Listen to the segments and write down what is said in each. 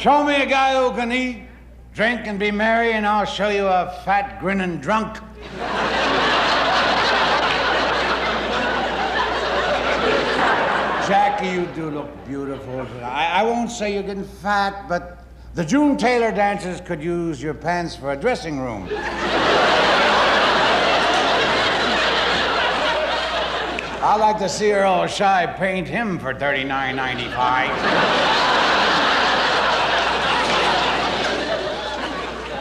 Show me a guy who can eat, drink, and be merry, and I'll show you a fat, grinning drunk. Jackie, you do look beautiful. I won't say you're getting fat, but the June Taylor dancers could use your pants for a dressing room. I'd like to see Earl Shy paint him for $39.95.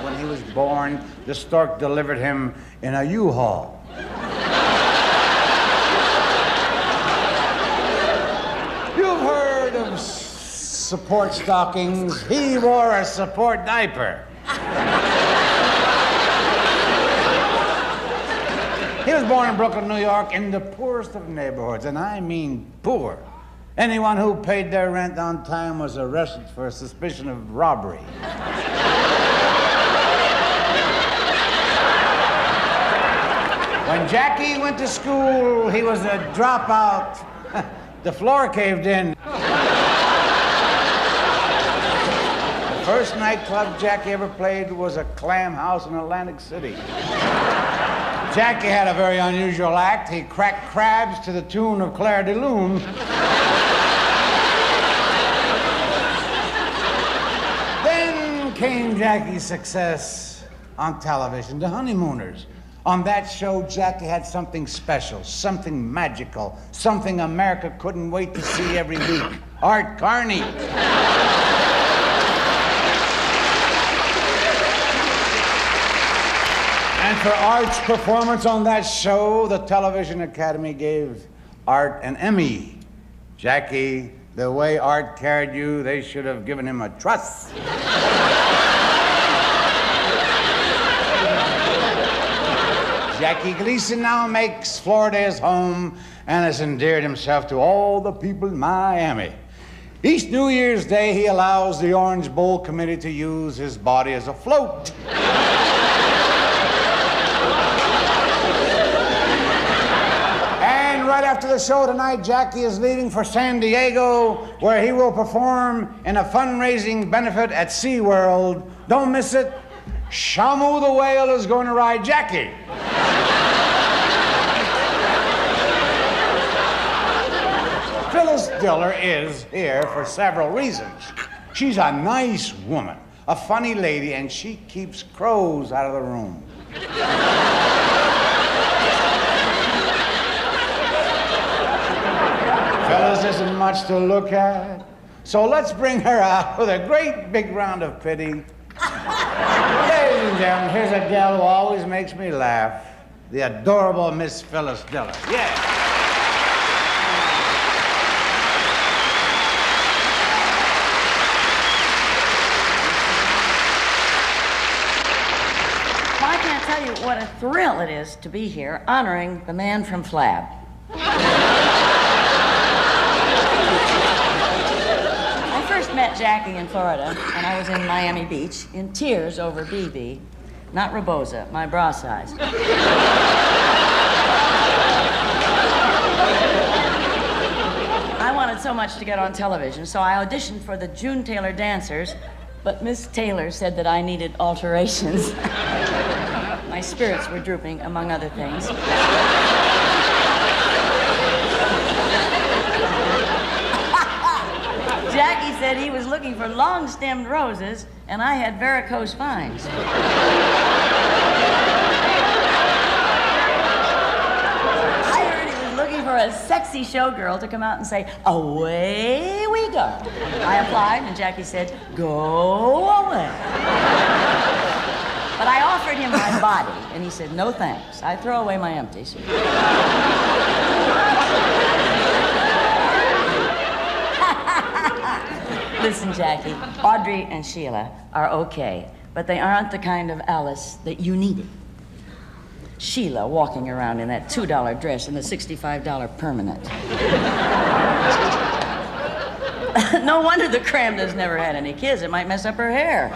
When he was born, the stork delivered him in a U-Haul. You've heard of support stockings. He wore a support diaper. He was born in Brooklyn, New York, in the poorest of neighborhoods, and I mean poor. Anyone who paid their rent on time was arrested for suspicion of robbery. When Jackie went to school, he was a dropout. The floor caved in. The first nightclub Jackie ever played was a clam house in Atlantic City. Jackie had a very unusual act. He cracked crabs to the tune of Claire de Lune. Then came Jackie's success on television, The Honeymooners. On that show, Jackie had something special, something magical, something America couldn't wait to see every week. Art Carney. And for Art's performance on that show, the Television Academy gave Art an Emmy. Jackie, the way Art carried you, they should have given him a truss. Jackie Gleason now makes Florida his home and has endeared himself to all the people in Miami. Each New Year's Day, he allows the Orange Bowl Committee to use his body as a float. Right after the show tonight, Jackie is leaving for San Diego, where he will perform in a fundraising benefit at SeaWorld. Don't miss it. Shamu the whale is going to ride Jackie. Phyllis Diller is here for several reasons. She's a nice woman, a funny lady, and she keeps crows out of the room. Phyllis isn't much to look at, so let's bring her out with a great big round of pity. Ladies and gentlemen, here's a gal who always makes me laugh, the adorable Miss Phyllis Diller. Yeah. Well, I can't tell you what a thrill it is to be here honoring the man from Flab. I first met Jackie in Florida, and I was in Miami Beach, in tears over BB, not Reboza, my bra size. I wanted so much to get on television, so I auditioned for the June Taylor dancers, but Miss Taylor said that I needed alterations. My spirits were drooping, among other things. Jackie said he was looking for long-stemmed roses, and I had varicose veins. I heard he was looking for a sexy showgirl to come out and say, "Away we go." I applied, and Jackie said, "Go away." But I offered him my body, and he said, "No thanks. I throw away my empties." Listen, Jackie, Audrey and Sheila are okay, but they aren't the kind of Alice that you needed. Sheila walking around in that $2 dress and the $65 permanent. No wonder the Cramdens never had any kids. It might mess up her hair.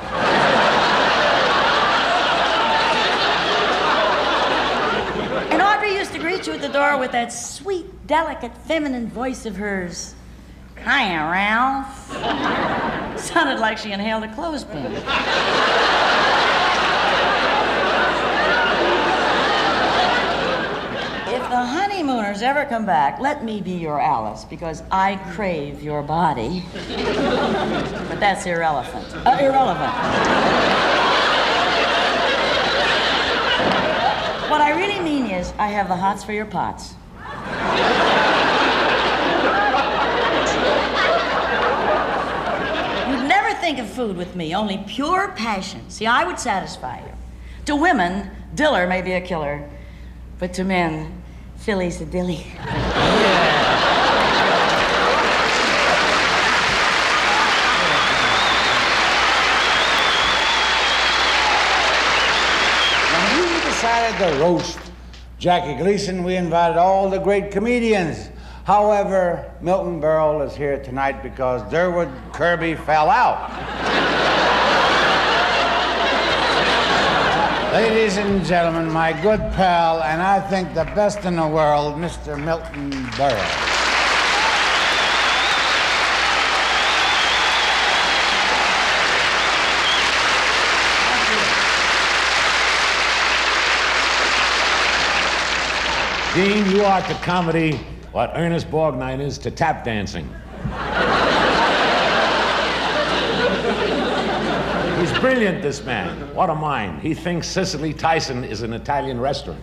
And Audrey used to greet you at the door with that sweet, delicate, feminine voice of hers. "Hiya, Ralph." Sounded like she inhaled a clothespin. If the honeymooners ever come back, let me be your Alice, because I crave your body. But that's irrelevant. Irrelevant. What I really mean is, I have the hots for your pots. You'd never think of food with me, only pure passion. See, I would satisfy you. To women, diller may be a killer, but to men, Philly's a dilly. When we decided to roast Jackie Gleason, we invited all the great comedians. However, Milton Berle is here tonight because Durwood Kirby fell out. Ladies and gentlemen, my good pal, and I think the best in the world, Mr. Milton Berle. Dean, you are to comedy what Ernest Borgnine is to tap dancing. He's brilliant, this man. What a mind. He thinks Cicely Tyson is an Italian restaurant.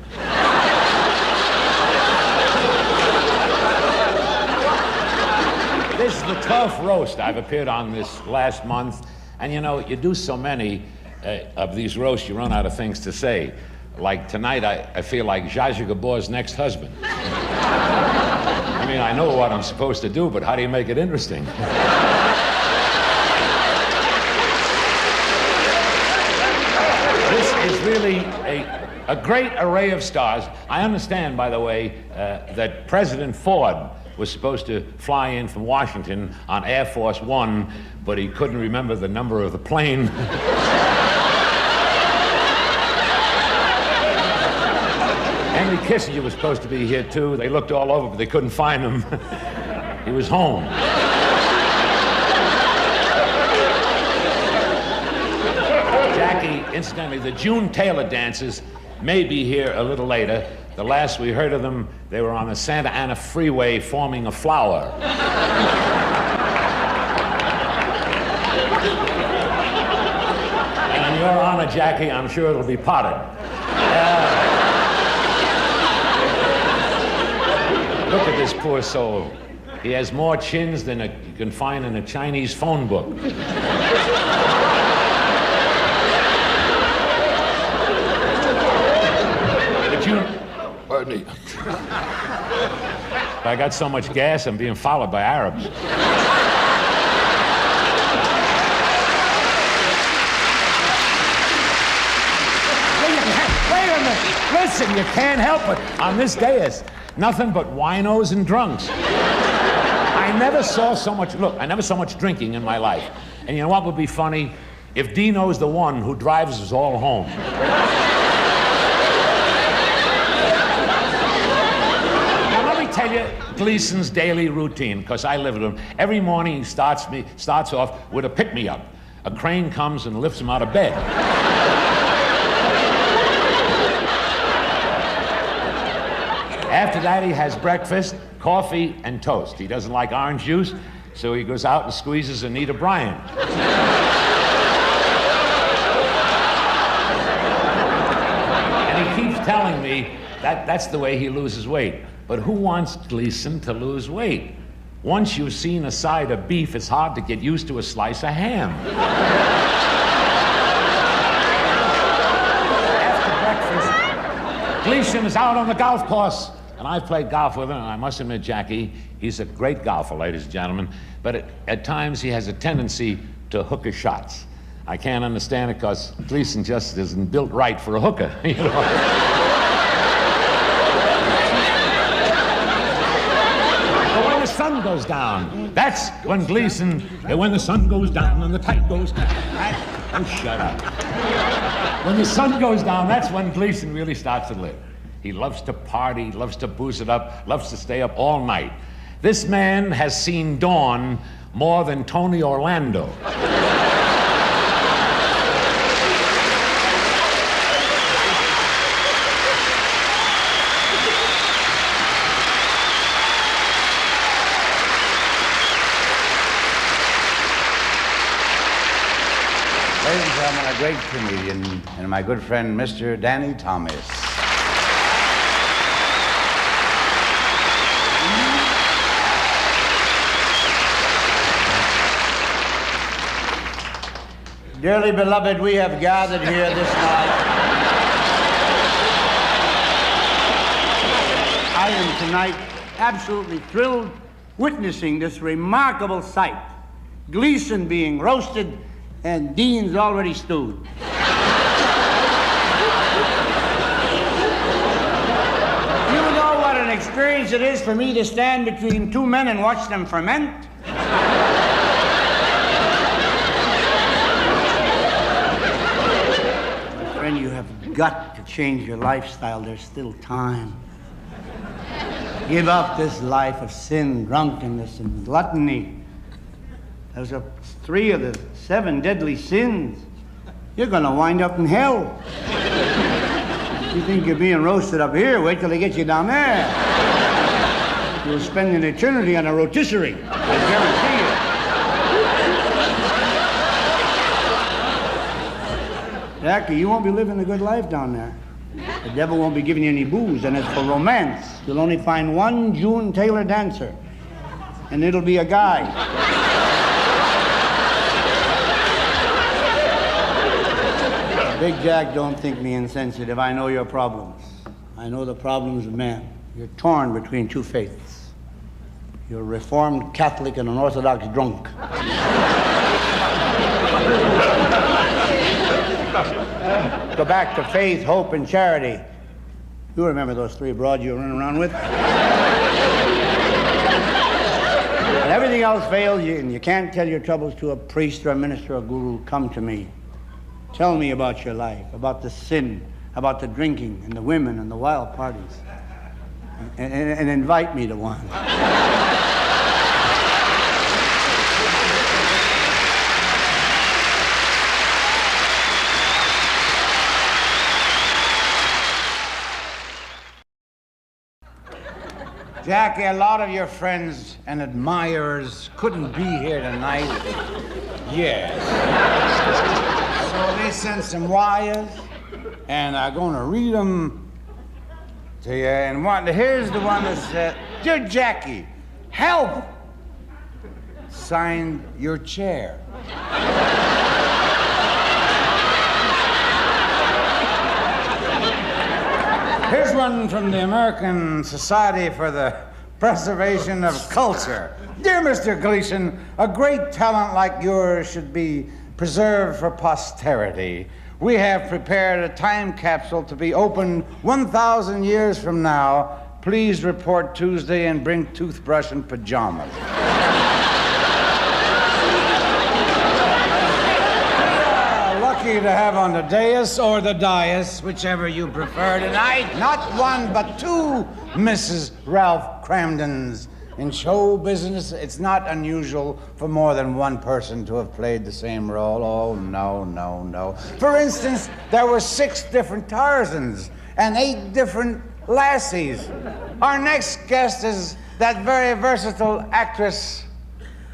This is the 12th roast I've appeared on this last month. And you know, you do so many of these roasts, you run out of things to say. Like tonight, I feel like Zsa Zsa Gabor's next husband. I mean, I know what I'm supposed to do, but how do you make it interesting? This is really a great array of stars. I understand, by the way, that President Ford was supposed to fly in from Washington on Air Force One, but he couldn't remember the number of the plane. Henry Kissinger was supposed to be here, too. They looked all over, but they couldn't find him. He was home. Jackie, incidentally, the June Taylor dances may be here a little later. The last we heard of them, they were on the Santa Ana freeway forming a flower. And in your honor, Jackie, I'm sure it'll be potted. Look at this poor soul. He has more chins than you can find in a Chinese phone book. But you... Pardon me. I got so much gas, I'm being followed by Arabs. Wait a minute. Listen, you can't help it. On this dais, nothing but winos and drunks. I never saw so much drinking in my life. And you know what would be funny? If Dino's the one who drives us all home. Now let me tell you Gleason's daily routine, because I live with him. Every morning he starts off with a pick-me-up. A crane comes and lifts him out of bed. After that, he has breakfast, coffee, and toast. He doesn't like orange juice, so he goes out and squeezes Anita Bryant. And he keeps telling me that that's the way he loses weight. But who wants Gleason to lose weight? Once you've seen a side of beef, it's hard to get used to a slice of ham. After breakfast, Gleason is out on the golf course. And I've played golf with him, and I must admit, Jackie, he's a great golfer, ladies and gentlemen. But at times, he has a tendency to hook his shots. I can't understand it, because Gleason just isn't built right for a hooker, you know. But when the sun goes down, that's when Gleason, when the sun goes down and the tide goes down. Oh, shut up. When the sun goes down, that's when Gleason really starts to live. He loves to party, loves to booze it up, loves to stay up all night. This man has seen dawn more than Tony Orlando. Ladies and gentlemen, a great comedian and my good friend, Mr. Danny Thomas. Dearly beloved, we have gathered here this night. I am tonight absolutely thrilled witnessing this remarkable sight. Gleason being roasted and Dean's already stewed. You know what an experience it is for me to stand between two men and watch them ferment? My friend, you have got to change your lifestyle. There's still time. Give up this life of sin, drunkenness, and gluttony. Those are 3 of the 7 deadly sins. You're going to wind up in hell. You think you're being roasted up here? Wait till they get you down there. You'll spend an eternity on a rotisserie. I guarantee you. Jackie, you won't be living a good life down there. The devil won't be giving you any booze, and as for romance, you'll only find one June Taylor dancer, and it'll be a guy. Big Jack, don't think me insensitive. I know your problems. I know the problems of man. You're torn between 2 faiths. You're a Reformed Catholic and an Orthodox drunk. Go back to faith, hope, and charity. You remember those 3 broads you were running around with? When everything else fails you and you can't tell your troubles to a priest or a minister or a guru, come to me. Tell me about your life, about the sin, about the drinking and the women and the wild parties. And invite me to one. Jackie, a lot of your friends and admirers couldn't be here tonight. Yes. So they sent some wires, and I'm going to read them to you. And here's the one that said, "Dear Jackie, help! Signed, your chair." Here's one from the American Society for the Preservation of Culture. "Dear Mr. Gleason, a great talent like yours should be preserved for posterity. We have prepared a time capsule to be opened 1,000 years from now. Please report Tuesday and bring toothbrush and pajamas." Lucky to have on the dais or the dais, whichever you prefer tonight, not one but 2 Mrs. Ralph Cramdens. In show business, it's not unusual for more than one person to have played the same role. Oh, no, no, no. For instance, there were 6 different Tarzans and 8 different Lassies. Our next guest is that very versatile actress,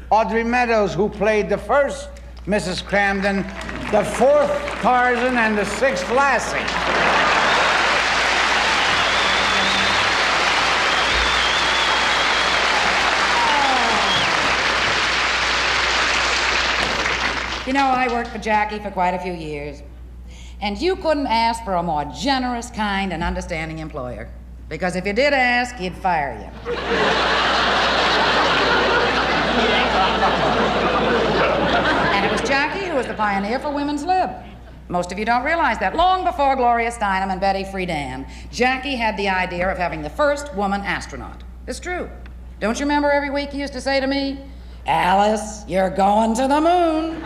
Audrey Meadows, who played the first Mrs. Cramden, the 4th Tarzan, and the 6th Lassie. You know, I worked for Jackie for quite a few years. And you couldn't ask for a more generous, kind, and understanding employer. Because if you did ask, he'd fire you. And it was Jackie who was the pioneer for women's lib. Most of you don't realize that. Long before Gloria Steinem and Betty Friedan, Jackie had the idea of having the first woman astronaut. It's true. Don't you remember every week he used to say to me, "Alice, you're going to the moon."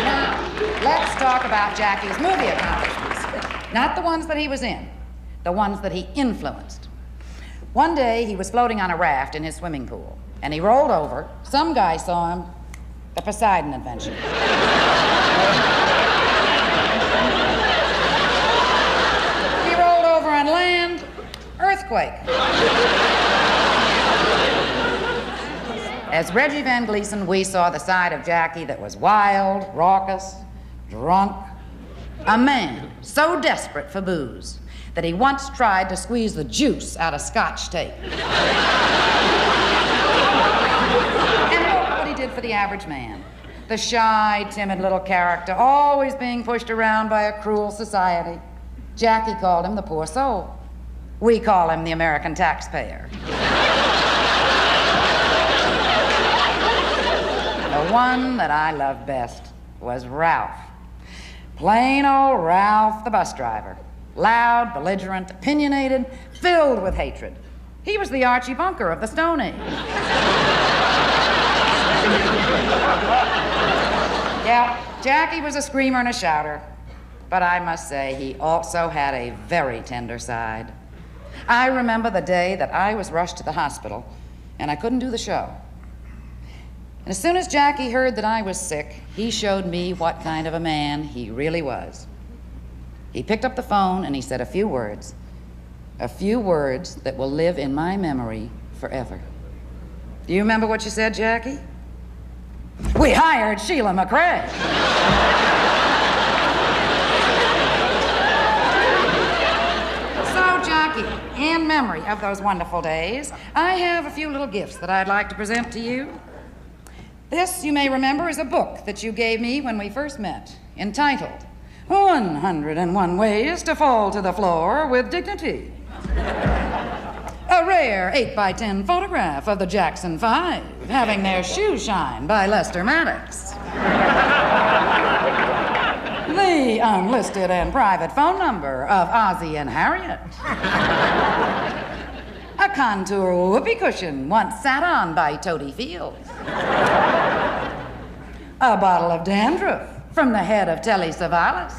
Now, let's talk about Jackie's movie accomplishments. Not the ones that he was in, the ones that he influenced. One day, he was floating on a raft in his swimming pool. and he rolled over. Some guy saw him. The Poseidon Adventure. He rolled over on land. Earthquake. As Reggie Van Gleason, we saw the side of Jackie that was wild, raucous, drunk. A man so desperate for booze that he once tried to squeeze the juice out of Scotch tape. And look what he did for the average man. The shy, timid little character, always being pushed around by a cruel society. Jackie called him the poor soul. We call him the American taxpayer. The one that I loved best was Ralph. Plain old Ralph, the bus driver. Loud, belligerent, opinionated, filled with hatred. He was the Archie Bunker of the Stone Age. Yeah, Jackie was a screamer and a shouter. But I must say, he also had a very tender side. I remember the day that I was rushed to the hospital, and I couldn't do the show. And as soon as Jackie heard that I was sick, he showed me what kind of a man he really was. He picked up the phone and he said a few words that will live in my memory forever. Do you remember what you said, Jackie? We hired Sheila McRae. So, Jackie, in memory of those wonderful days, I have a few little gifts that I'd like to present to you. This, you may remember, is a book that you gave me when we first met, entitled 101 Ways to Fall to the Floor with Dignity. A rare 8x10 photograph of the Jackson 5 having their shoe shine by Lester Maddox. The unlisted and private phone number of Ozzie and Harriet. A contour whoopee cushion once sat on by Toady Fields. A bottle of dandruff from the head of Telly Savalas.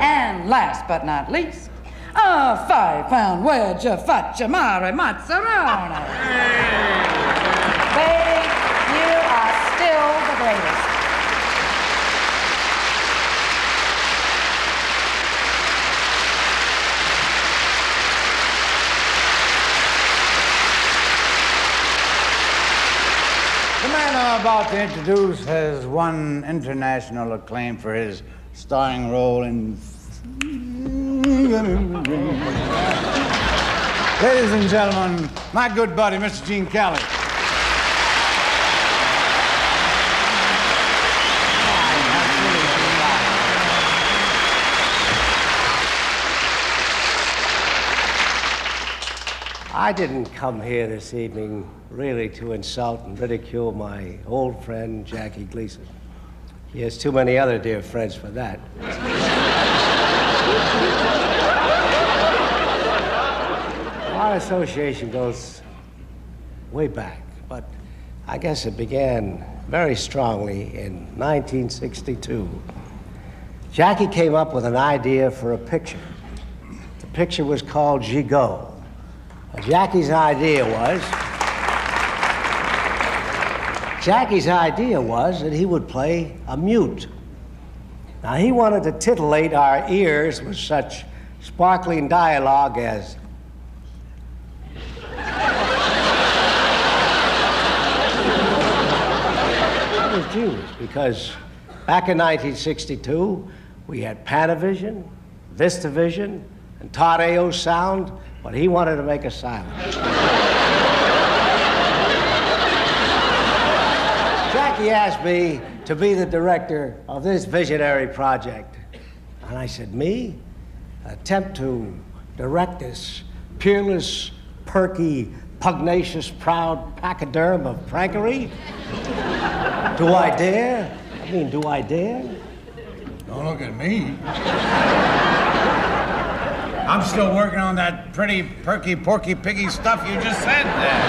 And last but not least, a 5-pound wedge of facciamare mozzarella. Baby, you are still the greatest. The man I'm about to introduce has won international acclaim for his starring role in... Ladies and gentlemen, my good buddy, Mr. Gene Kelly. I didn't come here this evening really to insult and ridicule my old friend, Jackie Gleason. He has too many other dear friends for that. Our association goes way back, but I guess it began very strongly in 1962. Jackie came up with an idea for a picture. The picture was called Gigot. Jackie's idea was that he would play a mute. Now, he wanted to titillate our ears with such sparkling dialogue as... That was genius, because back in 1962, we had Panavision, VistaVision, and Todd A.O. sound, but he wanted to make a silence. Jackie asked me to be the director of this visionary project. And I said, me? Attempt to direct this peerless, perky, pugnacious, proud pachyderm of prankery? Do I dare? I mean, do I dare? Don't look at me. I'm still working on that pretty, perky, porky, piggy stuff you just said there.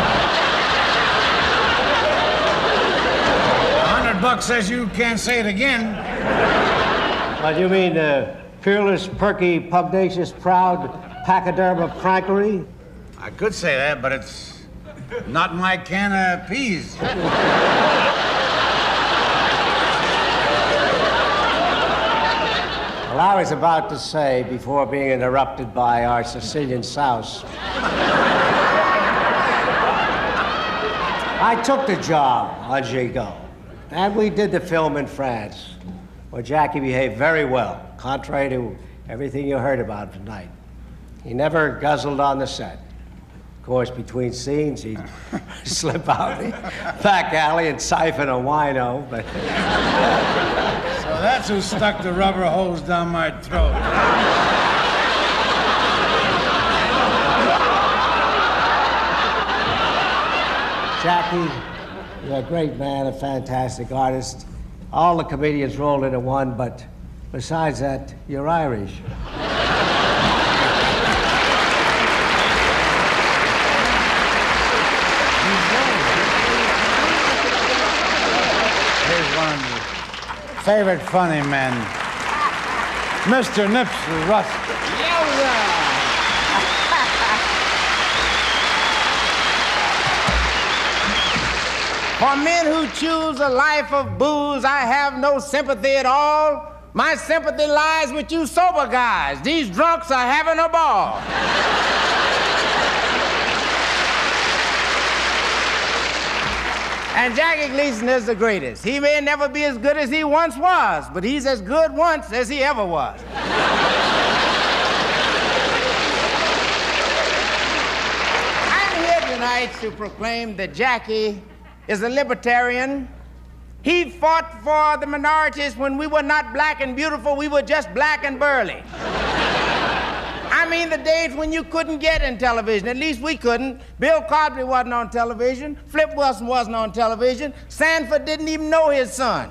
$100 says you can't say it again. What do you mean, peerless, perky, pugnacious, proud pachyderm of prankery? I could say that, but it's Not my can of peas. Well, I was about to say, before being interrupted by our Sicilian souse, I took the job on Gigot, and we did the film in France, where Jackie behaved very well, contrary to everything you heard about tonight. He never guzzled on the set. Of course, between scenes, he'd slip out the back alley and siphon a wino, but... So that's who stuck the rubber hose down my throat. Jackie, you're a great man, a fantastic artist. All the comedians rolled into one, but besides that, you're Irish. Here's one of my favorite funny men, Mr. Nipsey Russell. For men who choose a life of booze, I have no sympathy at all. My sympathy lies with you sober guys. These drunks are having a ball. And Jackie Gleason is the greatest. He may never be as good as he once was, but he's as good once as he ever was. I'm here tonight to proclaim that Jackie is a libertarian. He fought for the minorities when we were not black and beautiful, we were just black and burly. I mean the days when you couldn't get in television, at least we couldn't. Bill Cosby wasn't on television, Flip Wilson wasn't on television, Sanford didn't even know his son.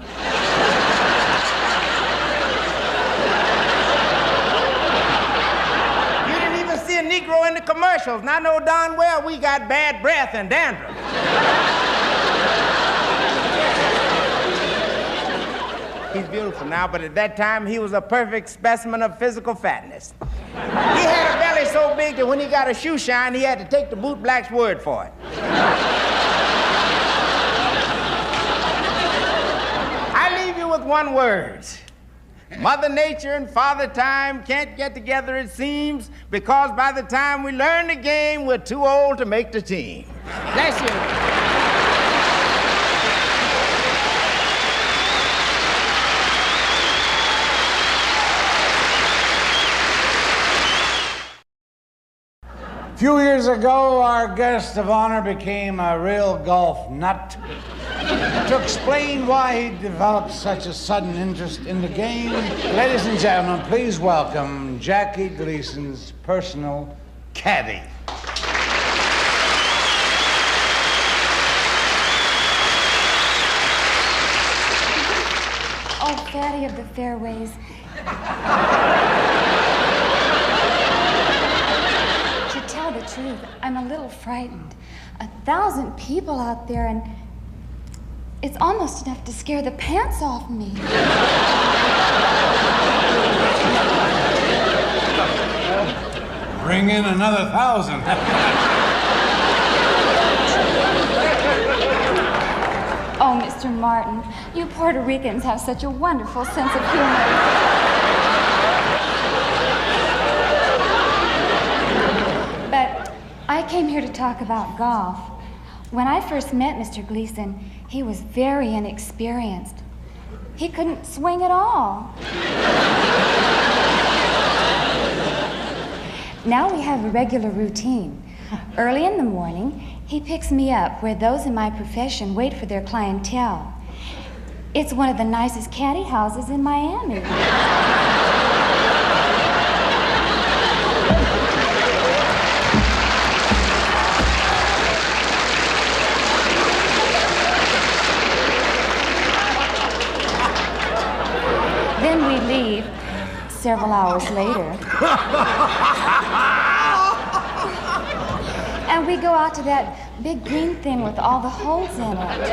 You didn't even see a Negro in the commercials, and I know darn well we got bad breath and dandruff. He's beautiful now, but at that time, he was a perfect specimen of physical fatness. He had a belly so big that when he got a shoe shine, he had to take the bootblack's word for it. I leave you with one word. Mother Nature and Father Time can't get together, it seems, because by the time we learn the game, we're too old to make the team. Bless you. A few years ago, our guest of honor became a real golf nut. To explain why he developed such a sudden interest in the game, ladies and gentlemen, please welcome Jackie Gleason's personal caddy. Oh, fatty of the fairways. To tell the truth, I'm a little frightened. 1,000 people out there, and it's almost enough to scare the pants off me. Bring in another 1,000. Oh, Mr. Martin, you Puerto Ricans have such a wonderful sense of humor. But I came here to talk about golf. When I first met Mr. Gleason, he was very inexperienced. He couldn't swing at all. Now we have a regular routine. Early in the morning, he picks me up where those in my profession wait for their clientele. It's one of the nicest caddy houses in Miami. Then we leave several hours later. And we go out to that big green thing with all the holes in it.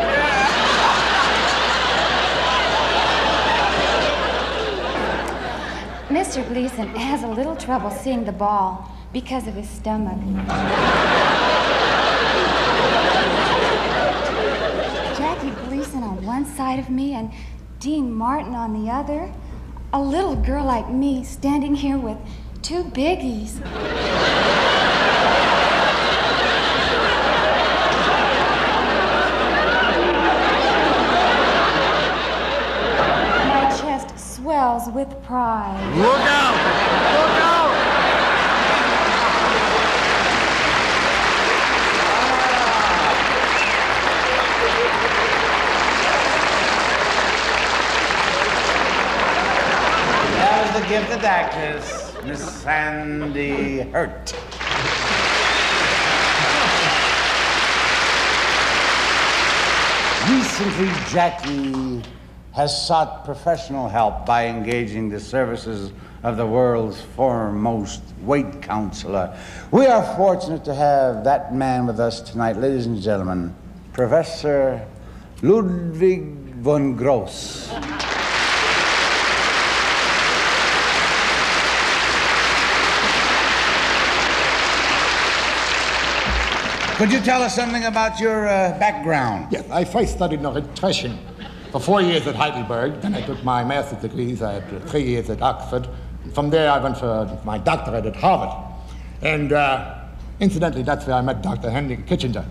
Mr. Gleason has a little trouble seeing the ball because of his stomach. one side of me and Dean Martin on the other. A little girl like me standing here with two biggies. My chest swells with pride. Look out! Look out! That was the gifted actress, Miss Sandy Hurt. Recently, Jackie has sought professional help by engaging the services of the world's foremost weight counselor. We are fortunate to have that man with us tonight, ladies and gentlemen, Professor Ludwig von Gross. Could you tell us something about your background? Yes, I first studied nutrition for 4 years at Heidelberg. Then I took my master's degrees. I had 3 years at Oxford. From there, I went for my doctorate at Harvard. And incidentally, that's where I met Dr. Henry Kissinger.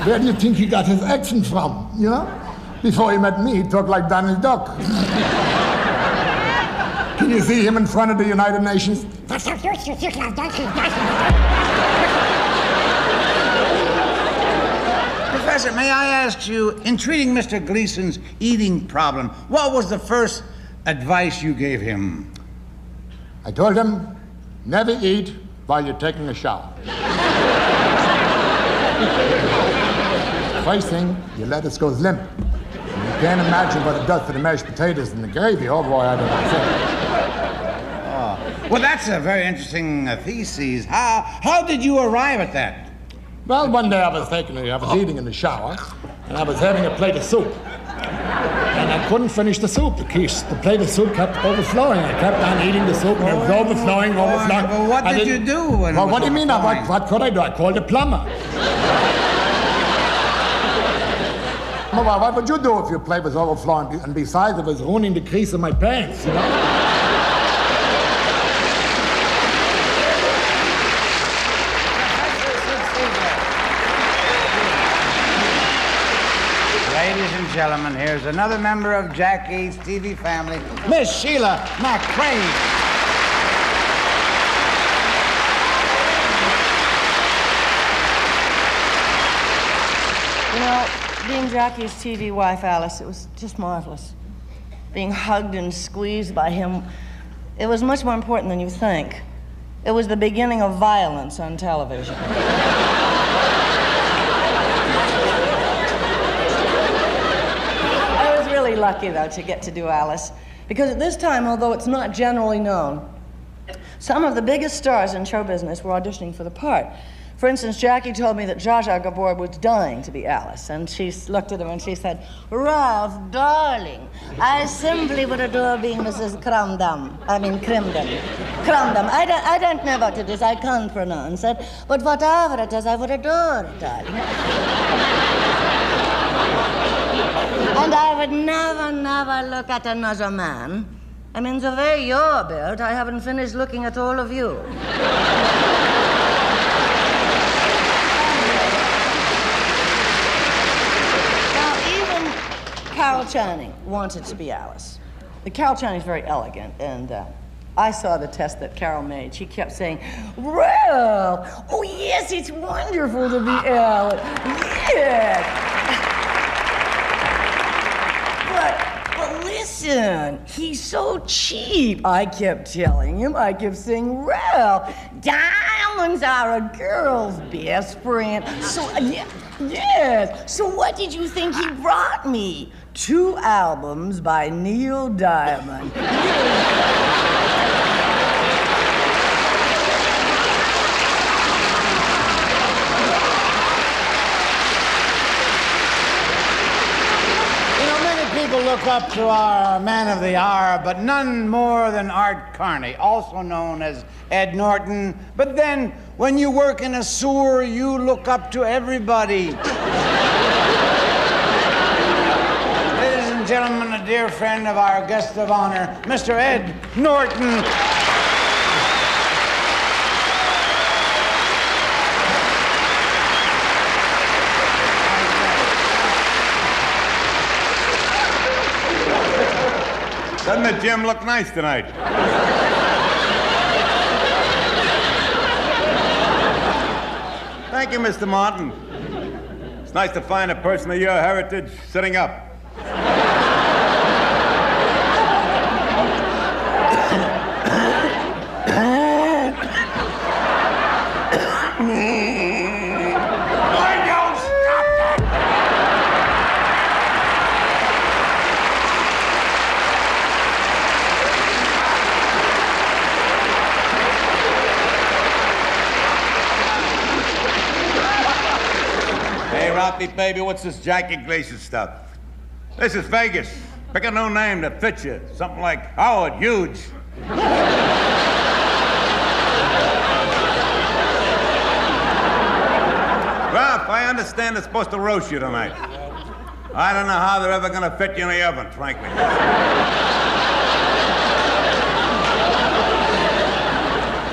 Where do you think he got his accent from, you know? Before he met me, he talked like Donald Duck. Can you see him in front of the United Nations? Professor, may I ask you, in treating Mr. Gleason's eating problem, what was the first advice you gave him? I told him, never eat while you're taking a shower. First thing, your lettuce goes limp. And you can't imagine what it does to the mashed potatoes and the gravy. Oh boy, I don't know what to say. Well, that's a very interesting thesis. How did you arrive at that? Well, one day I was eating in the shower, and I was having a plate of soup. And I couldn't finish the soup. The plate of soup kept overflowing. I kept on eating the soup, and it was overflowing. Well, what did you do when Well, what do you mean? What could I do? I called a plumber. Well, what would you do if your plate was overflowing, and besides, it was ruining the crease of my pants, you know? Ladies and gentlemen, here's another member of Jackie's TV family, Miss Sheila McCrae. You know, being Jackie's TV wife, Alice, it was just marvelous. Being hugged and squeezed by him, it was much more important than you think. It was the beginning of violence on television. I was really lucky, though, to get to do Alice, because at this time, although it's not generally known, some of the biggest stars in show business were auditioning for the part. For instance, Jackie told me that Zsa Zsa Gabor was dying to be Alice, and she looked at him and she said, "Ralph, darling, I simply would adore being Mrs. Crumdum. Crumdum. I don't know what it is, I can't pronounce it, but whatever it is, I would adore it, darling." And I would never look at another man. I mean, the way you're built, I haven't finished looking at all of you. Carol Channing wanted to be Alice. Carol Channing's very elegant, and I saw the test that Carol made. She kept saying, "Ralph, oh yes, it's wonderful to be Alice. Yes." But listen, he's so cheap. I kept telling him, I kept saying, "Ralph, diamonds are a girl's best friend." So, yes. So what did you think he brought me? 2 albums by Neil Diamond. Now, many people look up to our man of the hour, but none more than Art Carney, also known as Ed Norton. But then, when you work in a sewer, you look up to everybody. gentlemen, a dear friend of our guest of honor, Mr. Ed Norton. Doesn't the gym look nice tonight? Thank you, Mr. Martin. It's nice to find a person of your heritage sitting up. Ralphie, baby, what's this Jackie Gleason stuff? This is Vegas. Pick a new name that fits you. Something like Howard Hughes. Ralph, I understand they're supposed to roast you tonight. I don't know how they're ever going to fit you in the oven, frankly.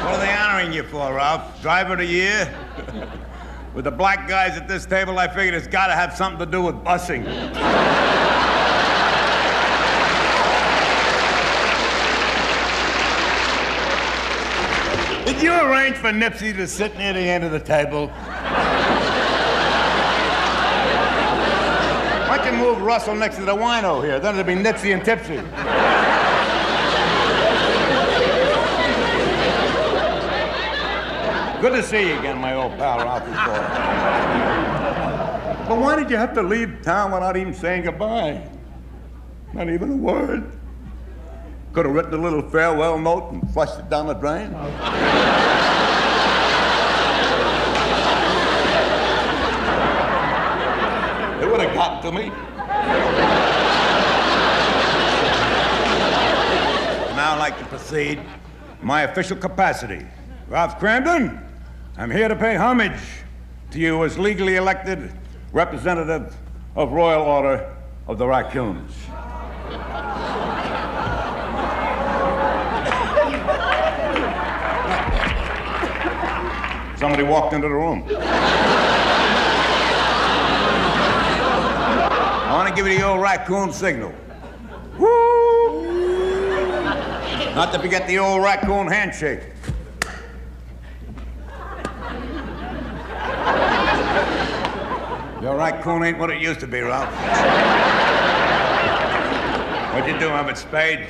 What are they honoring you for, Ralph? Driver of the year? With the black guys at this table, I figured it's got to have something to do with busing. Did you arrange for Nipsey to sit near the end of the table? Why don't you move Russell next to the wino here? Then it'll be Nipsey and Tipsy. Good to see you again, my old pal, Ralphie Ford. But why did you have to leave town without even saying goodbye? Not even a word. Could have written a little farewell note and flushed it down the drain. It would have gotten to me. Now I'd like to proceed in my official capacity. Ralph Crandon, I'm here to pay homage to you as legally elected representative of Royal Order of the Raccoons. Somebody walked into the room. I want to give you the old raccoon signal. Woo! Not to forget the old raccoon handshake. Your raccoon ain't what it used to be, Ralph. What'd you do, have it spayed?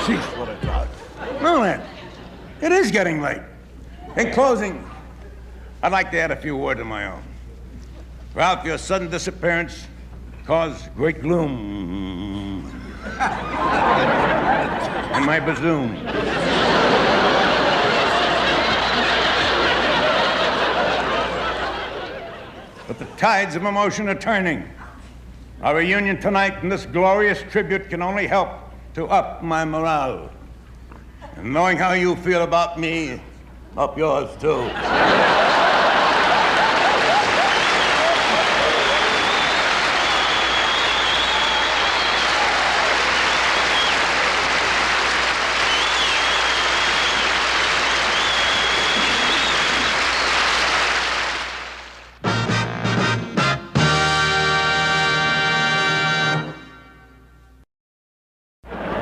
Jeez, what a dog. Well then, it is getting late. In closing, I'd like to add a few words of my own. Ralph, your sudden disappearance caused great gloom in my bazoon. But the tides of emotion are turning. Our reunion tonight and this glorious tribute can only help to up my morale. And knowing how you feel about me, up yours too.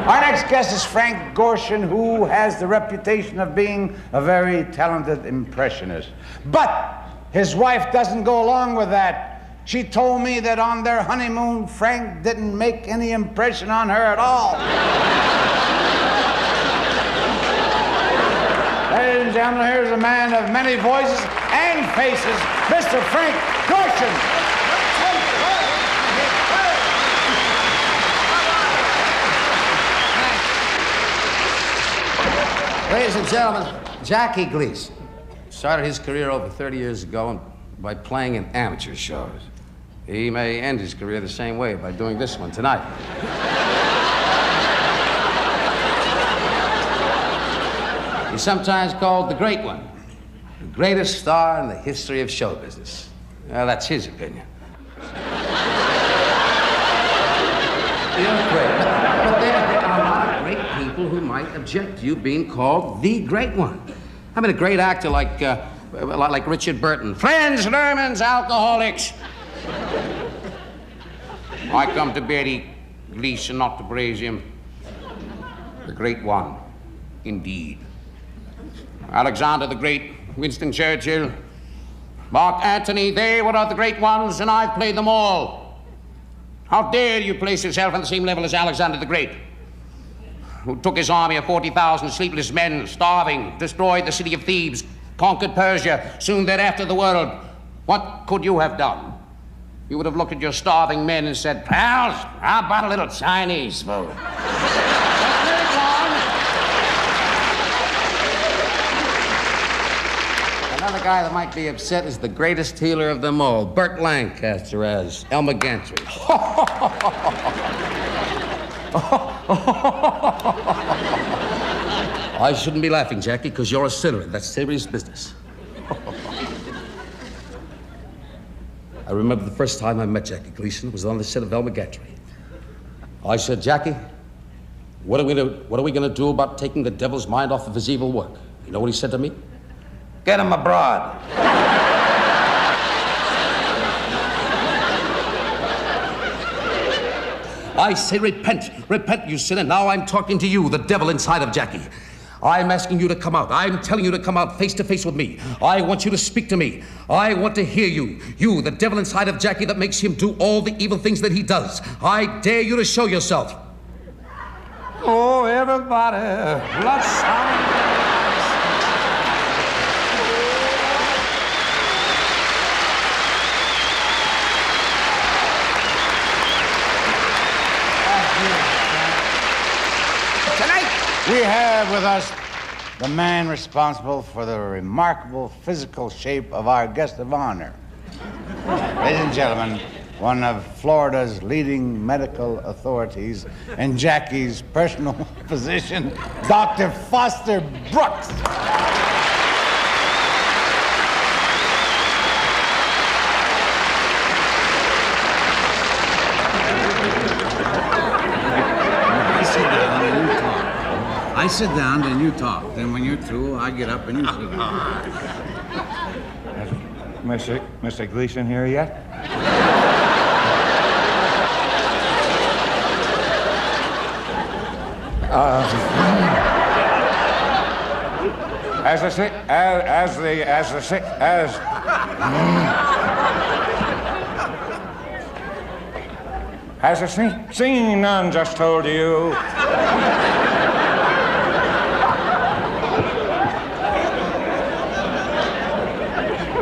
Our next guest is Frank Gorshin, who has the reputation of being a very talented impressionist. But his wife doesn't go along with that. She told me that on their honeymoon, Frank didn't make any impression on her at all. Ladies and gentlemen, here's a man of many voices and faces, Mr. Frank Gorshin. Ladies and gentlemen, Jackie Gleason started his career over 30 years ago by playing in amateur shows. He may end his career the same way by doing this one tonight. He's sometimes called the Great One, the greatest star in the history of show business. Well, that's his opinion. You're great. But there are a lot of great people who might object to you being called the great one. I mean, a great actor like Richard Burton. Friends, Lermans, alcoholics. I come to Betty Gleason, not to praise him. The great one, indeed. Alexander the Great, Winston Churchill, Mark Antony, they were the great ones, and I've played them all. How dare you place yourself on the same level as Alexander the Great, who took his army of 40,000 sleepless men, starving, destroyed the city of Thebes, conquered Persia, soon thereafter the world. What could you have done? You would have looked at your starving men and said, "Pals, how about a little Chinese food?" Another guy that might be upset is the greatest healer of them all, Burt Lancaster as Elmer Gantry. I shouldn't be laughing, Jackie, because you're a sinner. That's serious business. I remember the first time I met Jackie Gleason was on the set of Elmer Gantry. I said, "Jackie, what are we going to do about taking the devil's mind off of his evil work?" You know what he said to me? "Get him abroad." I say repent, repent, you sinner. Now I'm talking to you, the devil inside of Jackie. I'm asking you to come out. I'm telling you to come out face to face with me. I want you to speak to me. I want to hear you. You, the devil inside of Jackie that makes him do all the evil things that he does. I dare you to show yourself. Oh, everybody, let's sound. We have with us the man responsible for the remarkable physical shape of our guest of honor. Ladies and gentlemen, one of Florida's leading medical authorities and Jackie's personal physician, Dr. Foster Brooks. I sit down, then you talk. Then when you're through, I get up and you sit down. Mr. Gleason here yet? As the singing nun just told you.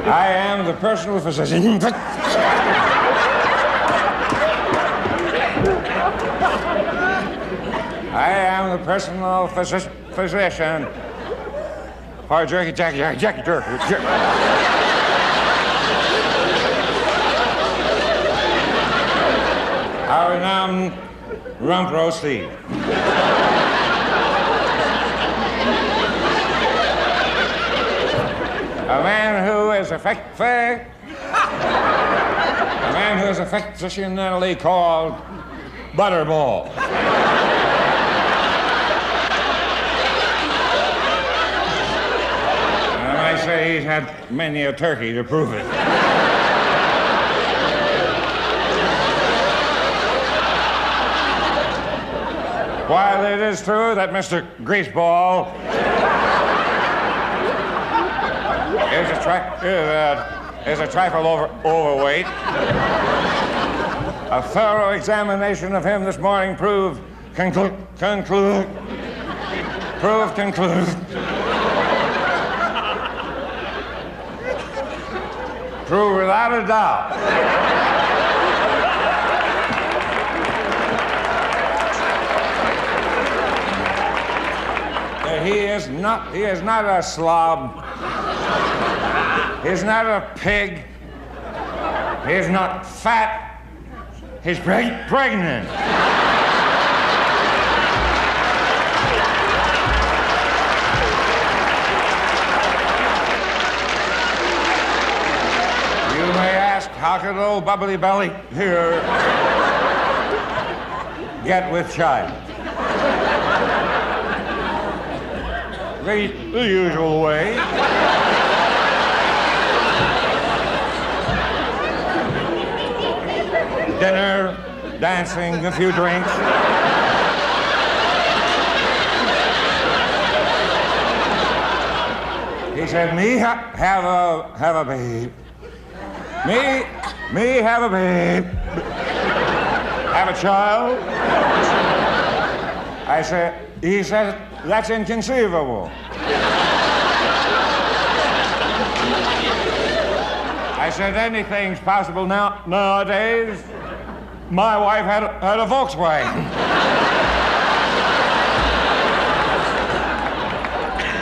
I am the personal physician. I am the personal physician for Jackie Turkey. Our renowned rump roast Steve. A man who is affectionately called Butterball. And I might say he's had many a turkey to prove it. While it is true that Mr. Greaseball is a trifle overweight, a thorough examination of him this morning proved without a doubt that he is not a slob. He's not a pig. He's not fat. He's pregnant. You may ask, how could old bubbly belly here get with child? The usual way. Dinner, dancing, a few drinks. He said, me have a babe. Me have a babe. Have a child. He said, that's inconceivable. I said, anything's possible nowadays. My wife had a Volkswagen.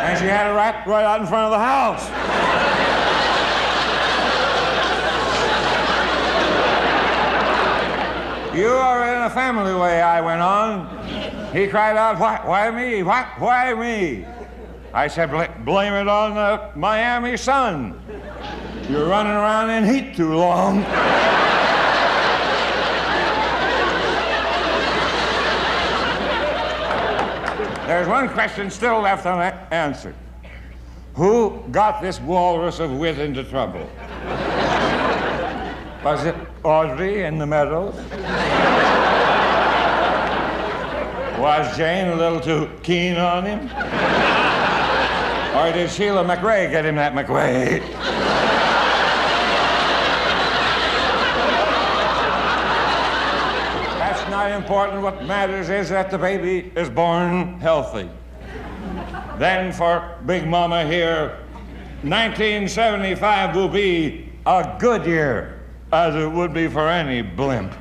And she had it right out in front of the house. You are in a family way, I went on. He cried out, why me? Why me? I said, blame it on the Miami sun. You're running around in heat too long. There's one question still left unanswered. Who got this walrus of wit into trouble? Was it Audrey in the Meadows? Was Jane a little too keen on him? Or did Sheila McRae get him that McRae? That's not important. What matters is that the baby is born healthy. Then for Big Mama here, 1975 will be a good year, as it would be for any blimp.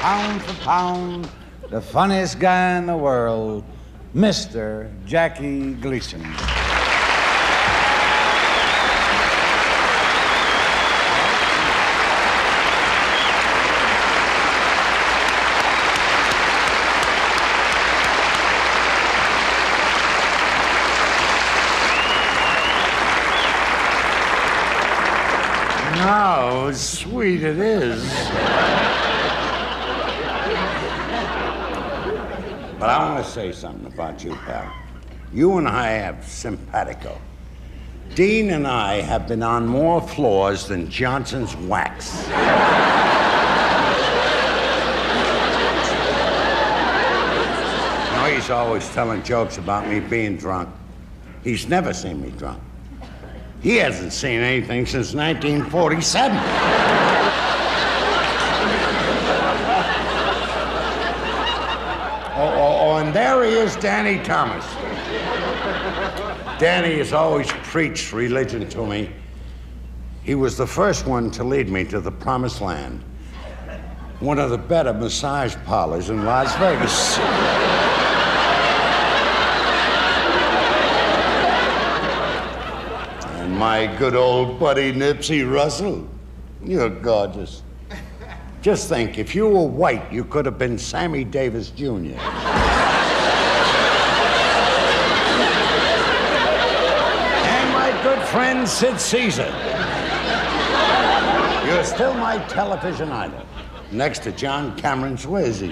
Pound for pound, the funniest guy in the world, Mr. Jackie Gleason. How sweet it is. But I want to say something about you, pal. You and I have simpatico. Dean and I have been on more floors than Johnson's wax. You know, he's always telling jokes about me being drunk. He's never seen me drunk. He hasn't seen anything since 1947. And there he is, Danny Thomas. Danny has always preached religion to me. He was the first one to lead me to the promised land. One of the better massage parlors in Las Vegas. And my good old buddy Nipsey Russell. You're gorgeous. Just think, if you were white, you could have been Sammy Davis Jr. Good friend Sid Caesar. You're still my television idol, next to John Cameron Swayze.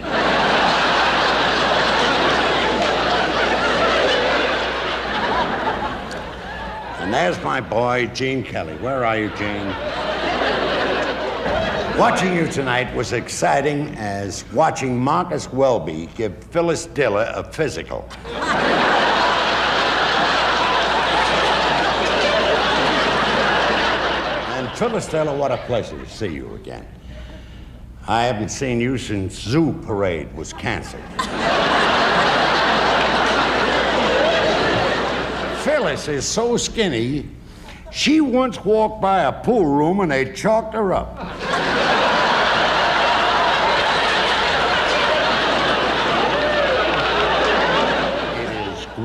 And there's my boy, Gene Kelly. Where are you, Gene? Watching you tonight was exciting as watching Marcus Welby give Phyllis Diller a physical. Phyllis Diller, what a pleasure to see you again. I haven't seen you since Zoo Parade was canceled. Phyllis is so skinny, she once walked by a pool room and they chalked her up.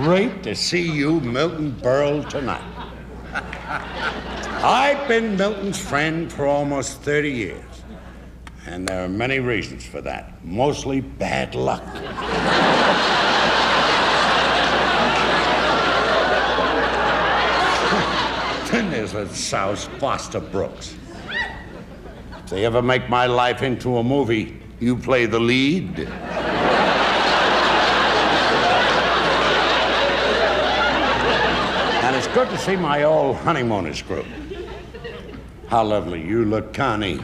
great to see you, Milton Berle, tonight. I've been Milton's friend for almost 30 years, and there are many reasons for that, mostly bad luck. Then there's that souse Foster Brooks. If they ever make my life into a movie, you play the lead. And it's good to see my old honeymooners group. How lovely you look, Connie.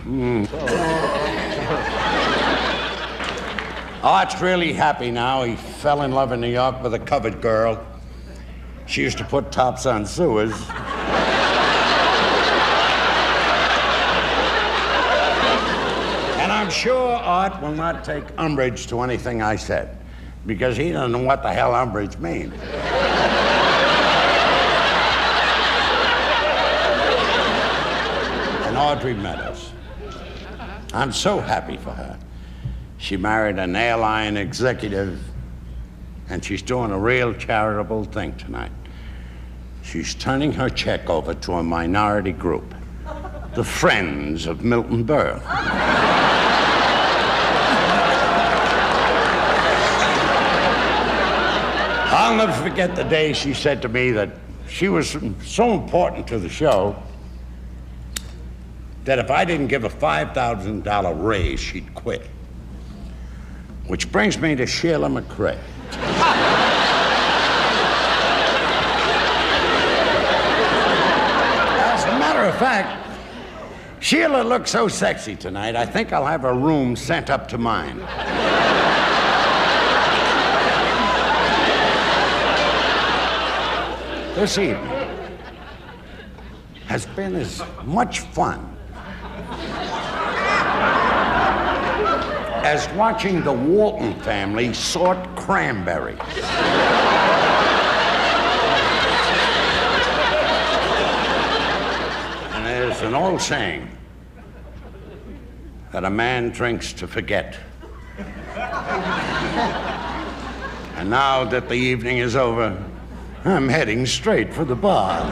Art's really happy now. He fell in love in New York with a covered girl. She used to put tops on sewers. And I'm sure Art will not take umbrage to anything I said, because he doesn't know what the hell umbrage means. And Audrey Meadows. I'm so happy for her. She married an airline executive, and she's doing a real charitable thing tonight. She's turning her check over to a minority group, the Friends of Milton Berle. I'll never forget the day she said to me that she was so important to the show that if I didn't give a $5,000 raise, she'd quit. Which brings me to Sheila McRae. As a matter of fact, Sheila looks so sexy tonight, I think I'll have her room sent up to mine. This evening has been as much fun as watching the Walton family sort cranberries. And there's an old saying that a man drinks to forget. And now that the evening is over, I'm heading straight for the bar.